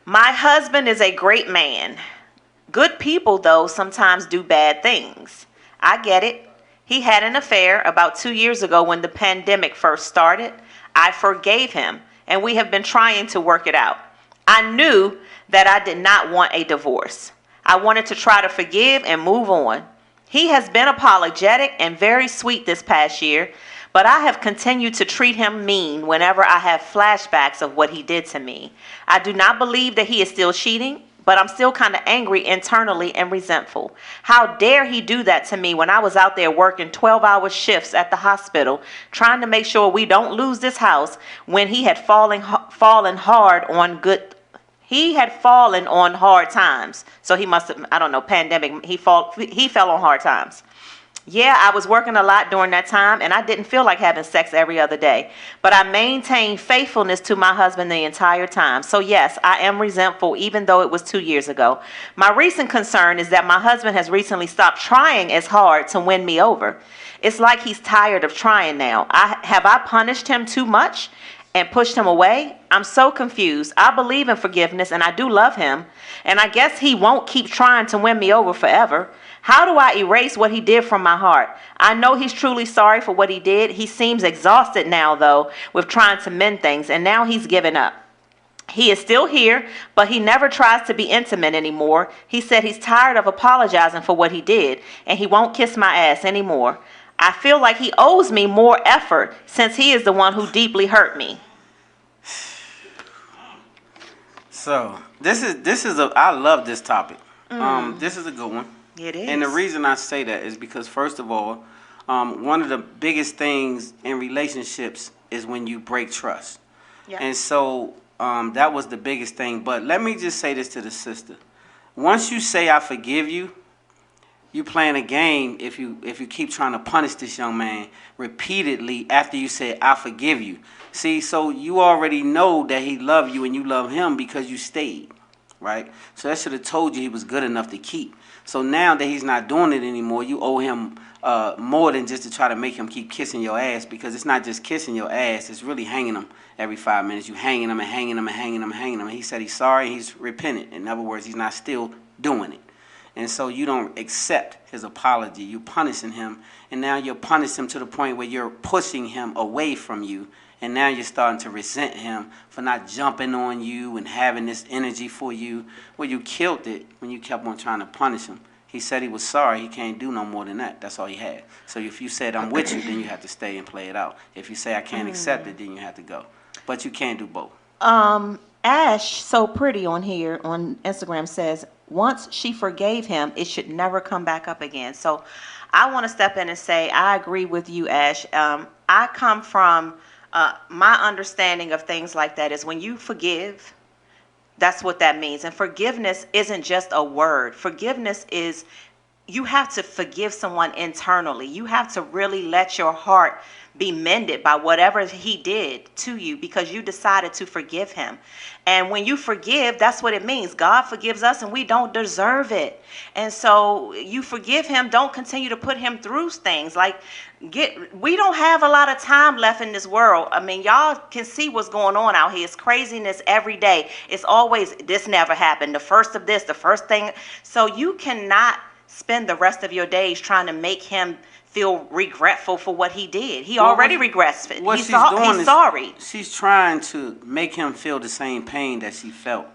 My husband is a great man. Good people, though, sometimes do bad things. I get it. He had an affair about 2 years ago when the pandemic first started. I forgave him, and we have been trying to work it out. I knew that I did not want a divorce. I wanted to try to forgive and move on. He has been apologetic and very sweet this past year, but I have continued to treat him mean whenever I have flashbacks of what he did to me. I do not believe that he is still cheating, but I'm still kind of angry internally and resentful. How dare he do that to me when I was out there working 12-hour shifts at the hospital, trying to make sure we don't lose this house when fallen hard on good. He had fallen on hard times. So he must have, I don't know, pandemic, he fell on hard times. Yeah, I was working a lot during that time, and I didn't feel like having sex every other day. But I maintained faithfulness to my husband the entire time. So yes, I am resentful, even though it was 2 years ago. My recent concern is that my husband has recently stopped trying as hard to win me over. It's like he's tired of trying now. Have I punished him too much and pushed him away? I'm so confused. I believe in forgiveness, and I do love him. And I guess he won't keep trying to win me over forever. How do I erase what he did from my heart? I know he's truly sorry for what he did. He seems exhausted now, though, with trying to mend things, and now he's given up. He is still here, but he never tries to be intimate anymore. He said he's tired of apologizing for what he did, and he won't kiss my ass anymore. I feel like he owes me more effort since he is the one who deeply hurt me. So I love this topic. This is a good one. It is. And the reason I say that is because, first of all, one of the biggest things in relationships is when you break trust. Yeah. And so that was the biggest thing. But let me just say this to the sister. Once you say I forgive you, you playing a game if you keep trying to punish this young man repeatedly after you say I forgive you. See, so you already know that he loved you and you love him because you stayed, right? So that should have told you he was good enough to keep. So now that he's not doing it anymore, you owe him more than just to try to make him keep kissing your ass, because it's not just kissing your ass, it's really hanging him every 5 minutes. You hanging him and hanging him and hanging him and hanging him. And he said he's sorry and he's repentant. In other words, he's not still doing it. And so you don't accept his apology. You're punishing him, and now you're punishing him to the point where you're pushing him away from you. And now you're starting to resent him for not jumping on you and having this energy for you. Well, you killed it when you kept on trying to punish him. He said he was sorry. He can't do no more than that. That's all he had. So if you said, I'm with you, then you have to stay and play it out. If you say, I can't accept it, then you have to go. But you can't do both. Ash, so pretty on here on Instagram, says, once she forgave him, it should never come back up again. So I want to step in and say, I agree with you, Ash. I come from... my understanding of things like that is when you forgive, that's what that means. And forgiveness isn't just a word. Forgiveness is, you have to forgive someone internally. You have to really let your heart be mended by whatever he did to you because you decided to forgive him. And when you forgive, that's what it means. God forgives us and we don't deserve it. And so you forgive him. Don't continue to put him through things. Like, we don't have a lot of time left in this world. I mean, y'all can see what's going on out here. It's craziness every day. It's always, this never happened. The first of this, the first thing. So you cannot spend the rest of your days trying to make him feel regretful for what he did. He already regrets. He's sorry. She's trying to make him feel the same pain that she felt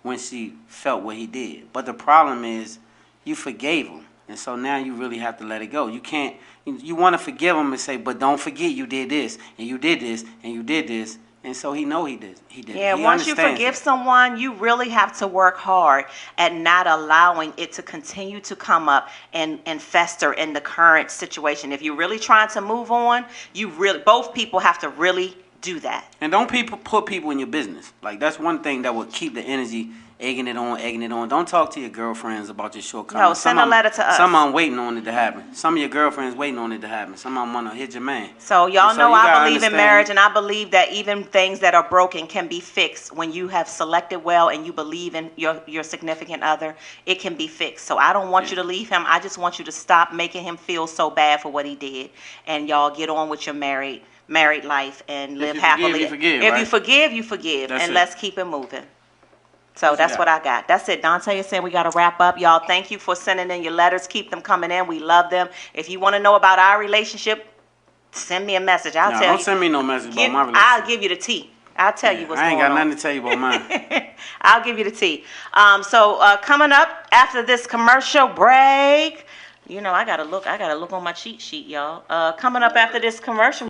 when she felt what he did. But the problem is, you forgave him. And so now you really have to let it go. You can't, you want to forgive him and say, but don't forget you did this, and you did this, and you did this. And so he know he did. Yeah, once you forgive someone, you really have to work hard at not allowing it to continue to come up and fester in the current situation. If you're really trying to move on, both people have to really do that. And don't put people in your business. Like, that's one thing that will keep the energy egging it on. Don't talk to your girlfriends about your shortcomings. No, send a letter to us. Some of them waiting on it to happen. Some of your girlfriends waiting on it to happen. Some of them want to hit your man. So y'all know I believe in marriage, and I believe that even things that are broken can be fixed when you have selected well and you believe in your significant other. It can be fixed. So I don't want you to leave him. I just want you to stop making him feel so bad for what he did, and y'all get on with your married life and live happily. If you forgive, if you forgive, you forgive, and let's keep it moving. So What you that's got? what I got. That's it. Dante is saying we got to wrap up. Y'all, thank you for sending in your letters. Keep them coming in. We love them. If you want to know about our relationship, send me a message. I'll No, tell don't you. send me no message about my I'll relationship. give you the tea. I'll tell you what's I ain't going got on. nothing to tell you about mine. I'll give you the tea. So coming up after this commercial break, you know, I gotta look on my cheat sheet, y'all. Coming up after this commercial